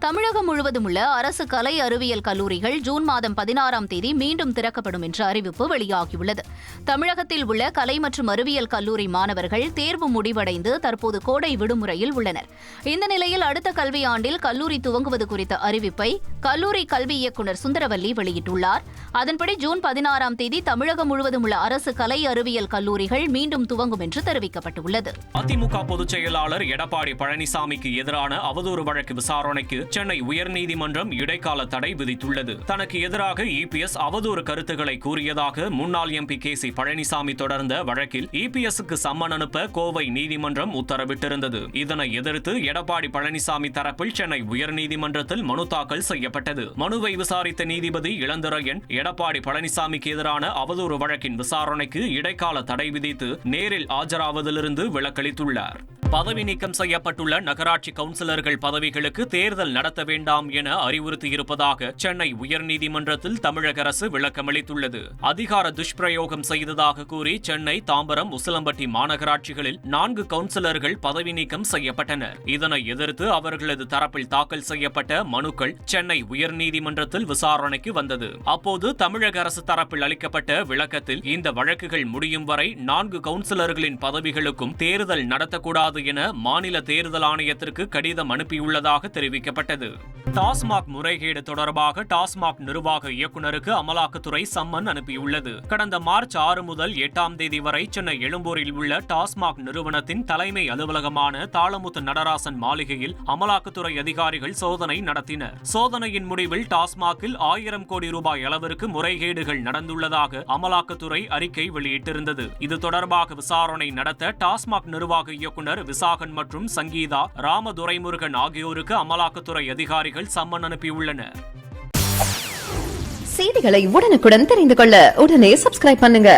தமிழகம் முழுவதும் உள்ள அரசு கலை அறிவியல் கல்லூரிகள் ஜூன் மாதம் 16ஆம் தேதி மீண்டும் திறக்கப்படும் என்ற அறிவிப்பு வெளியாகியுள்ளது. தமிழகத்தில் உள்ள கலை மற்றும் அறிவியல் கல்லூரி மாணவர்கள் தேர்வு முடிவடைந்து தற்போது கோடை விடுமுறையில் உள்ளனர். இந்த நிலையில் அடுத்த கல்வியாண்டில் கல்லூரி துவங்குவது குறித்த அறிவிப்பை கல்லூரி கல்வி இயக்குநர் சுந்தரவல்லி வெளியிட்டுள்ளார். அதன்படி ஜூன் 16ஆம் தேதி தமிழகம் முழுவதும் உள்ள அரசு கலை அறிவியல் கல்லூரிகள் மீண்டும் துவங்கும் என்று தெரிவிக்கப்பட்டுள்ளது. அதிமுக பொதுச் செயலாளர் எடப்பாடி பழனிசாமிக்கு எதிரான அவதூறு வழக்கு விசாரணைக்கு சென்னை உயர்நீதிமன்றம் இடைக்கால தடை விதித்துள்ளது. தனக்கு எதிராக இபிஎஸ் அவதூறு கருத்துக்களை கூறியதாக முன்னாள் எம்பி கே.சி. பழனிசாமி தொடர்ந்த வழக்கில் இபிஎஸ்க்கு சம்மன் அனுப்ப கோவை நீதிமன்றம் உத்தரவிட்டிருந்தது. இதனை எதிர்த்து எடப்பாடி பழனிசாமி தரப்பில் சென்னை உயர்நீதிமன்றத்தில் மனு தாக்கல் செய்யப்பட்டது. மனுவை விசாரித்த நீதிபதி இளந்திரையன் எடப்பாடி பழனிசாமிக்கு எதிரான அவதூறு வழக்கின் விசாரணைக்கு இடைக்கால தடை விதித்து நேரில் ஆஜராவதிலிருந்து விலக்களித்துள்ளார். பதவி நீக்கம் செய்யப்பட்டுள்ள நகராட்சி கவுன்சிலர்கள் பதவிகளுக்கு தேர்தல் நடத்த வேண்டாம் என அறிவுறுத்தியிருப்பதாக சென்னை உயர்நீதிமன்றத்தில் தமிழக அரசு விளக்கமளித்துள்ளது. அதிகார துஷ்பிரயோகம் செய்ததாக கூறி சென்னை, தாம்பரம், உசிலம்பட்டி மாநகராட்சிகளில் 4 கவுன்சிலர்கள் பதவி நீக்கம் செய்யப்பட்டனர். இதனை எதிர்த்து அவர்களது தரப்பில் தாக்கல் செய்யப்பட்ட மனுக்கள் சென்னை உயர்நீதிமன்றத்தில் விசாரணைக்கு வந்தது. அப்போது தமிழக அரசு தரப்பில் அளிக்கப்பட்ட விளக்கத்தில் இந்த வழக்குகள் முடியும் வரை 4 கவுன்சிலர்களின் பதவிகளுக்கும் தேர்தல் நடத்தக்கூடாது என மாநில தேர்தல் ஆணையத்திற்கு கடிதம் அனுப்பியுள்ளதாக தெரிவிக்கப்பட்டது. டாஸ்மாக் முறைகேடு தொடர்பாக டாஸ்மாக் நிர்வாக இயக்குநருக்கு அமலாக்கத்துறை சம்மன் அனுப்பியுள்ளது. கடந்த மார்ச் 6 முதல் 8ஆம் தேதி வரை சென்னை எழும்பூரில் உள்ள டாஸ்மாக் நிறுவனத்தின் தலைமை அலுவலகமான தாளமுத்து நடராசன் மாளிகையில் அமலாக்கத்துறை அதிகாரிகள் சோதனை நடத்தினர். சோதனையின் முடிவில் டாஸ்மாகில் 1000 கோடி ரூபாய் அளவிற்கு முறைகேடுகள் நடந்துள்ளதாக அமலாக்கத்துறை அறிக்கை வெளியிட்டிருந்தது. இது தொடர்பாக விசாரணை நடத்த டாஸ்மாக் நிர்வாக இயக்குநர் விசாகன் மற்றும் சங்கீதா, ராமதுரைமுருகன் ஆகியோருக்கு அமலாக்கத்துறை அதிகாரிகள் சம்மன் அனுப்பியுள்ளனர். செய்திகளை உடனுக்குடன் தெரிந்து கொள்ள உடனே சப்ஸ்கிரைப் பண்ணுங்க.